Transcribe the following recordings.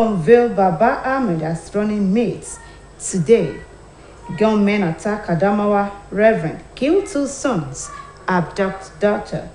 Unveiled Baba Ahmed as running mates today. Gunmen attack Adamawa Reverend, kill two sons, abduct daughter.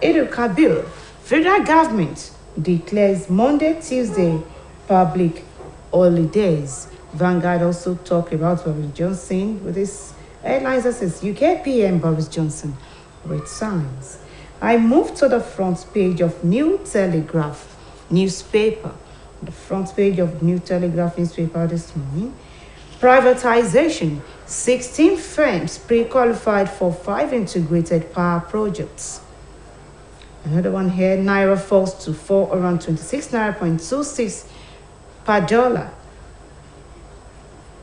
Eid Kabir, federal government declares Monday, Tuesday public holidays. Vanguard also talk about Boris Johnson with his headlines that says UK PM Boris Johnson resigns. I move to the front page of New Telegraph newspaper. The front page of New Telegraph newspaper this morning. Privatization. 16 firms pre-qualified for 5 integrated power projects. Another one here, Naira falls to around 26 Naira.26 per dollar.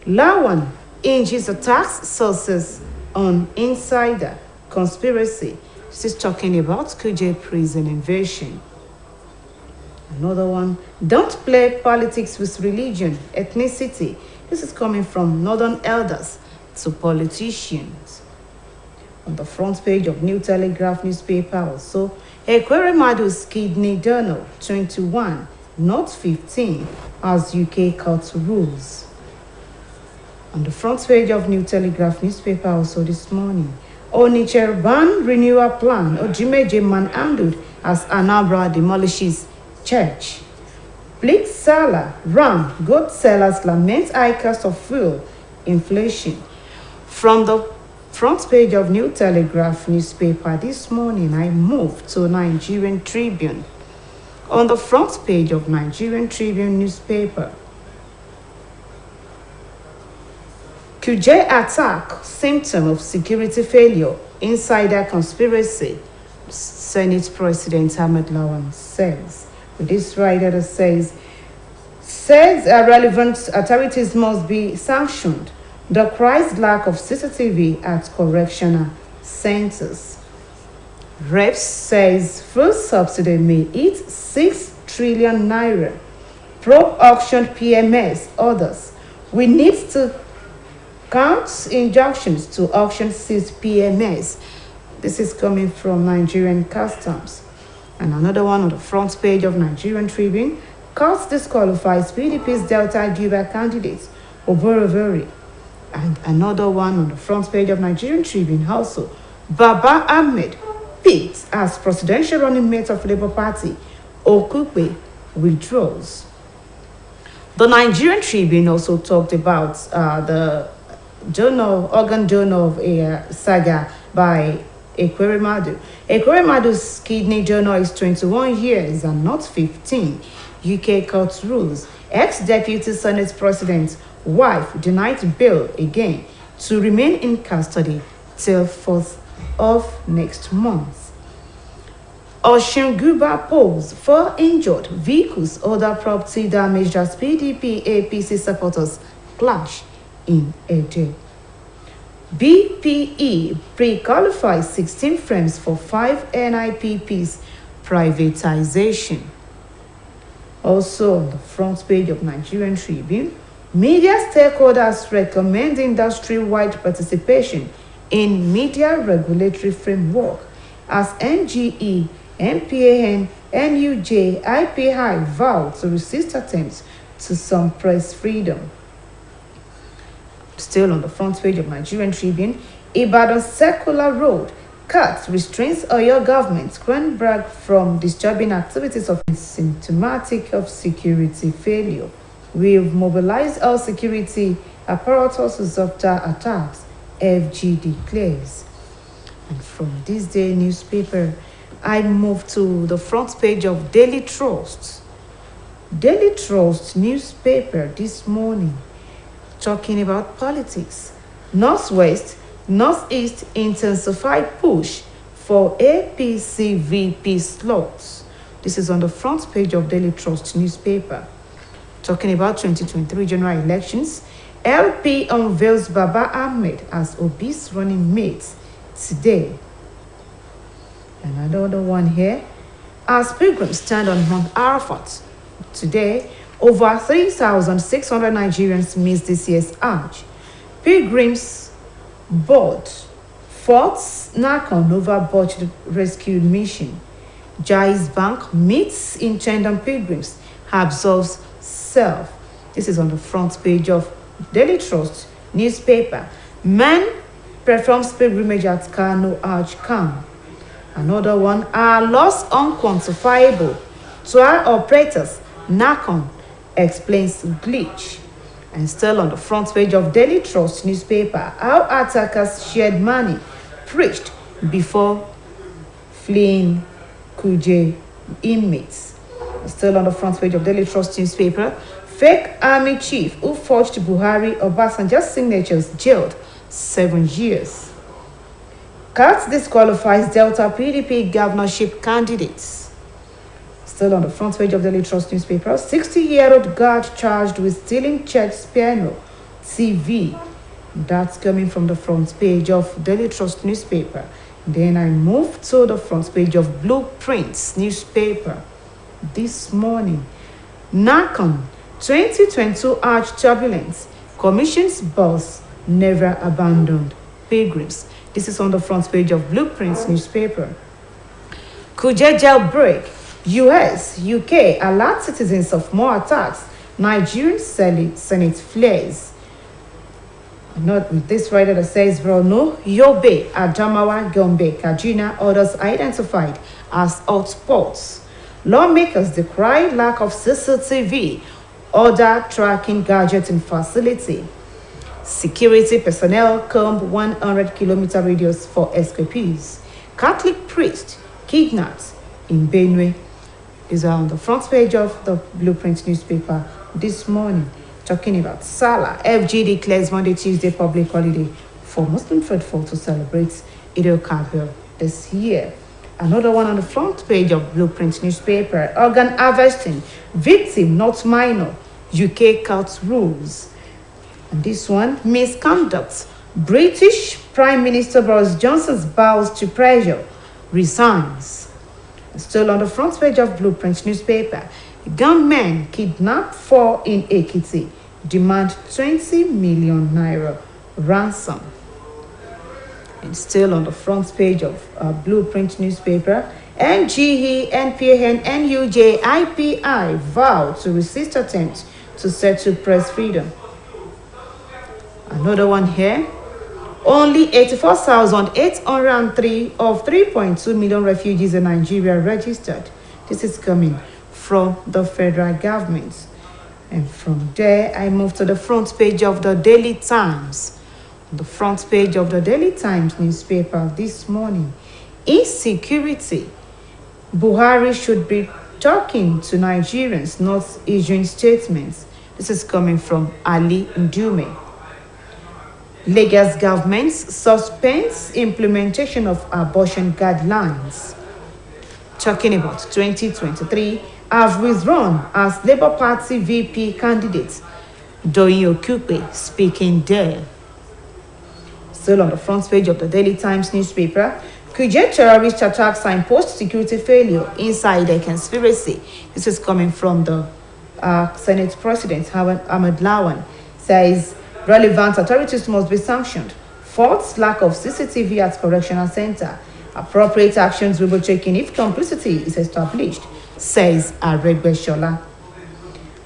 Lawan injures attacks sources on insider conspiracy. This is talking about Kuje prison invasion. Another one, don't play politics with religion, ethnicity. This is coming from northern elders to politicians. On the front page of New Telegraph newspaper also, Ekweremadu's kidney donor, 21, not 15, as UK court rules. On the front page of New Telegraph newspaper also this morning, Onitsha ban renewal plan, Ojimeje man handled as Anambra demolishes church. Bleak seller, ram, goat sellers lament high cost of fuel, inflation. From the front page of New Telegraph newspaper this morning, I moved to Nigerian Tribune. On the front page of Nigerian Tribune newspaper, Kuje attack, symptom of security failure, insider conspiracy, Senate President Ahmed Lawan says. With this writer that says relevant authorities must be sanctioned. The cries lack of CCTV at correctional centers. Reps says fuel subsidy may eat 6 trillion naira. Probe auction PMS orders. We need to count injunctions to auction 6 PMS. This is coming from Nigerian Customs. And another one on the front page of Nigerian Tribune, court disqualifies PDP's Delta Juba candidate, Oboreveri. And another one on the front page of Nigerian Tribune also, Baba Ahmed picked as presidential running mate of Labour Party, Okupe withdraws. The Nigerian Tribune also talked about the organ donor of a saga by Ekweremadu. Ekweremadu's kidney donor is 21 years and not 15. UK court rules. Ex-deputy Senate President's wife denied bail again to remain in custody till 4th of next month. Oshinguba polls 4 injured vehicles, other property damaged as PDP APC supporters clash in Edo. BPE pre-qualifies 16 firms for 5 NIPPs privatization. Also on the front page of Nigerian Tribune, media stakeholders recommend industry-wide participation in media regulatory framework as NGE, MPAN, NUJ, IPI vow to resist attempts to suppress freedom. Still on the front page of Nigerian Tribune, Ibadan Circular Road cuts restraints Oyo government Cranbrag from disturbing activities of symptomatic of security failure. We've mobilized our security apparatuses after attacks, FG declares. And from this day newspaper, I move to the front page of Daily Trust. Daily Trust newspaper this morning, talking about politics. Northwest, Northeast intensified push for APC VP slots. This is on the front page of Daily Trust newspaper. Talking about 2023 general elections, LP unveils Baba Ahmed as Obi's running mate today. And another one here, as pilgrims stand on Mount Arafat today, over 3,600 Nigerians missed this year's Hajj. Pilgrims board fought knock-on over botched rescue mission. Jai's Bank meets intendant pilgrims, absolves himself. This is on the front page of Daily Trust newspaper. Man performs pilgrimage at Kano Arch Camp. Another one, our loss unquantifiable. Tour operators, Nakon explains glitch. And still on the front page of Daily Trust newspaper, how attackers shared money preached before fleeing Kuje inmates. Still on the front page of Daily Trust newspaper, fake army chief who forged Buhari Obasanjo's signatures jailed 7 years. CAT disqualifies Delta PDP governorship candidates. Still on the front page of Daily Trust newspaper, 60-year-old guard charged with stealing church piano TV. That's coming from the front page of Daily Trust newspaper. Then I move to the front page of Blueprints newspaper. This morning, NACON 2022 Arch Turbulence, Commission's boss never abandoned pilgrims. This is on the front page of Blueprints newspaper. Kuje jailbreak. US, UK alert citizens of more attacks. Nigerian Senate flares. Not with this writer that says Borno, Yobe, Adamawa, Gombe, Kaduna, others identified as hotspots. Lawmakers decry lack of CCTV, order tracking gadgets in facility. Security personnel comb 100-kilometer radius for escapees. Catholic priest kidnapped in Benue. These are on the front page of the Blueprint newspaper this morning, talking about Salah. FG declares Monday, Tuesday public holiday for Muslim faithful to celebrate Eid al-Kabir this year. Another one on the front page of Blueprint newspaper, organ harvesting, victim not minor, UK court rules. And this one, misconduct, British Prime Minister Boris Johnson's bows to pressure, resigns. Still on the front page of Blueprint newspaper, gunmen kidnapped 4 in Ekiti, demand 20 million naira ransom. And still on the front page of Blueprint newspaper, NGE, NPAN, NUJ, IPI vow to resist attempts to settle press freedom. Another one here. Only 84,803 of 3.2 million refugees in Nigeria registered. This is coming from the federal government. And from there, I move to the front page of the Daily Times. On the front page of the Daily Times newspaper this morning, insecurity. Buhari should be talking to Nigerians, not issuing statements. This is coming from Ali Ndume. Lagos government suspends implementation of abortion guidelines. Talking about 2023, have withdrawn as Labour Party VP candidate. Doyin Okupe speaking there. Still on the front page of the Daily Times newspaper, Kuje terrorist attacks and post-security failure inside a conspiracy. This is coming from the Senate President, Ahmed Lawan, says relevant authorities must be sanctioned. Fourth, lack of CCTV at correctional center. Appropriate actions will be taken if complicity is established, says Aregbesola.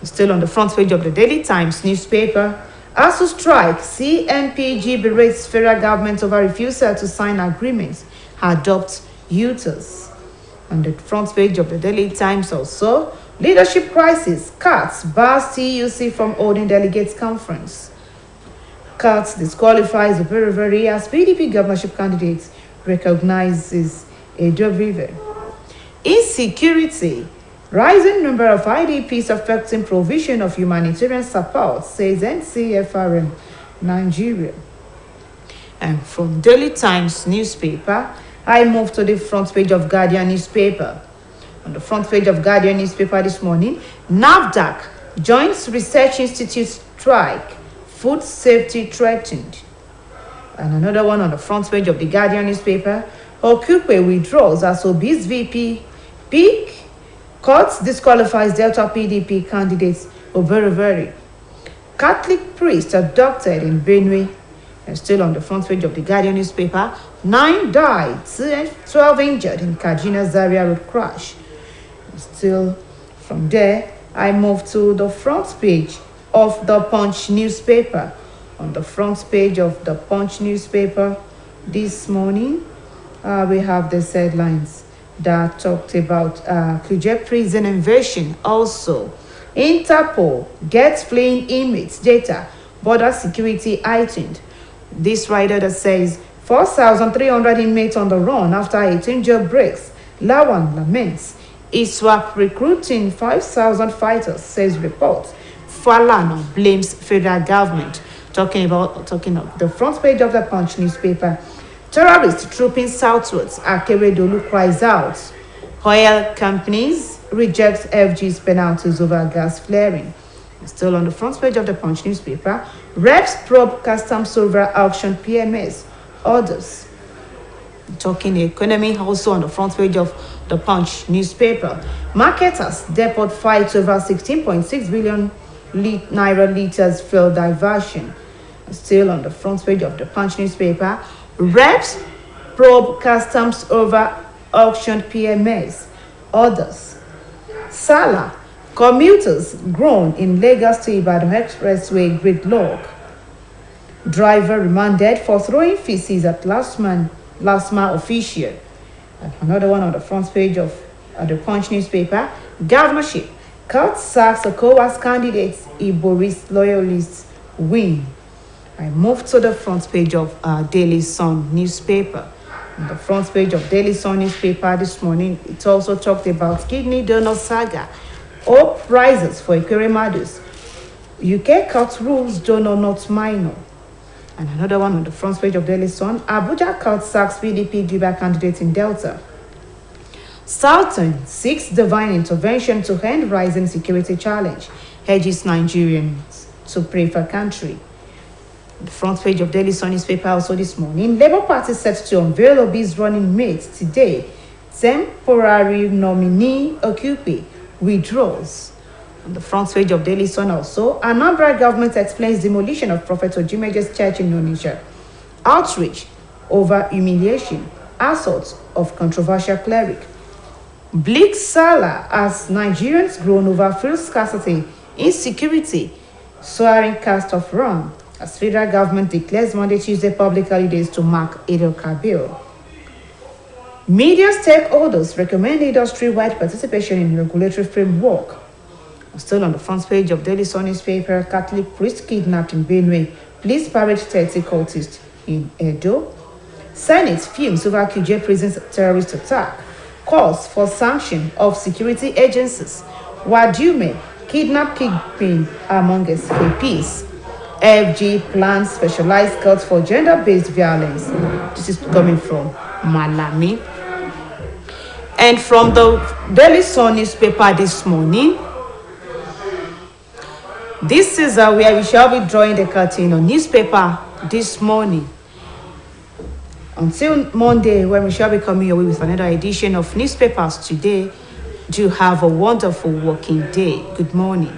Still on the front page of the Daily Times newspaper, ASU strike, CNPG berates federal government over refusal to sign agreements, adopt UTAs. On the front page of the Daily Times also, leadership crisis, CAT bars TUC from holding delegates conference. CAT disqualifies Obereveri as PDP governorship candidate, recognizes Edo River. Insecurity, rising number of IDPs affecting provision of humanitarian support, says NCFRM Nigeria. And from Daily Times newspaper, I move to the front page of Guardian newspaper. On the front page of Guardian newspaper this morning, NAFDAC joins Research Institute strike, food safety threatened. And another one on the front page of the Guardian newspaper, Okupe withdraws as Obi's VP, peak, court disqualifies Delta PDP candidates Obereveri. Catholic priest abducted in Benue. And still on the front page of the Guardian newspaper, 9 died, 12 injured in Kaduna Zaria road crash. And still from there, I move to the front page of the Punch newspaper. On the front page of the Punch newspaper this morning, we have the headlines that talked about Kuje prison invasion. Also, Interpol gets fleeing inmates data, border security heightened. This rider that says 4,300 inmates on the run after 18 jailbreaks. Lawan laments. ISWAP recruiting 5,000 fighters, says report. Falana blames federal government. Talking of the front page of the Punch newspaper. Terrorists trooping southwards. Akeredolu cries out. Oil companies reject FG's penalties over gas flaring. Still on the front page of the Punch newspaper. Reps probe customs over auction PMS. Orders. Talking economy, also on the front page of the Punch newspaper. Marketers depot fight over 16.6 billion naira liters fuel diversion. Still on the front page of the Punch newspaper. Reps probe customs over auctioned PMS. Orders. Salah. Commuters groan in Lagos to Ibadan Expressway gridlock. Driver remanded for throwing feces at last man official. And another one on the front page of the Punch newspaper. Governorship. Court sacks ECOWAS candidates. Iboris loyalists win. I move to the front page of Daily Sun newspaper. On the front page of Daily Sun newspaper this morning, it also talked about kidney donor saga. Hope rises for Ikerimadus. UK court rules donor not minor. And another one on the front page of Daily Sun. Abuja court sacks PDP Juba candidate in Delta. Southern seeks divine intervention to end rising security challenge. Urges Nigerians to pray for country. The front page of Daily Sun newspaper also this morning. Labour Party set to unveil Obi's running mate today. Temporary nominee Okupe withdraws. On the front page of Daily Sun also, Anambra government explains demolition of Prophet Ojimeje's church in Onitsha. Outrage over humiliation, assault of controversial cleric. Bleak Salah as Nigerians groan over fuel scarcity, insecurity, soaring cost of run. As federal government declares Monday, Tuesday public holidays to mark Eid al-Kabir. Media stakeholders recommend industry-wide participation in regulatory framework. Still on the front page of Daily Sun newspaper, Catholic priest kidnapped in Benue. Police parade 30 cultists in Edo. Senate fumes over Kuje prison's terrorist attack. Calls for sanction of security agencies. Wadume kidnap kingpin among escapees. FG plans specialized courts for gender-based violence. This is coming from Malami. And from the Daily Sun newspaper this morning, this is where we shall be drawing the curtain on newspaper this morning. Until Monday, when we shall be coming your way with another edition of Newspapers Today, do have a wonderful working day. Good morning.